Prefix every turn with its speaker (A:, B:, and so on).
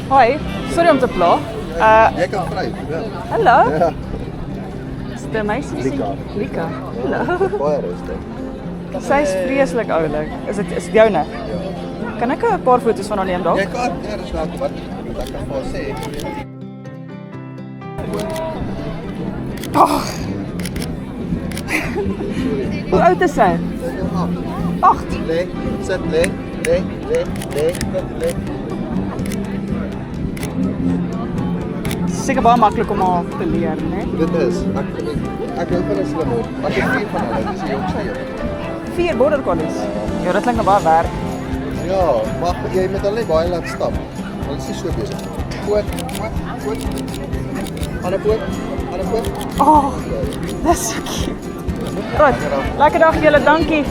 A: Hoi, sorry om te pla.
B: Jy kan vry. Ja.
A: Hallo.
B: Ja.
A: Is dit 'n meisie?
B: Lika.
A: Lika. Hallo.
B: Baie rustig.
A: Sy is vreeslik oulik. Is dit joune? Kan ek 'n paar foto's van haar neem dalk?
B: Jy kan, ja, dis welkom. Wat ek kan vir haar sê.
A: Hoe oud is sy? 8.
B: Lê, sit lê.
A: Seker baie maklik om haar te leer, né?
B: Dit is, ek hou van 'n slim hond. Ek het 4 van hulle, dis die jongste een.
A: 4 border collies. Ja, dit klink nou baie werk.
B: Ja, maar jy moet hulle baie laat stap. Hulle is nie so besig. Poot. Ander poot.
A: Oh, dis so cute. Goed. Lekker dag julle, dankie.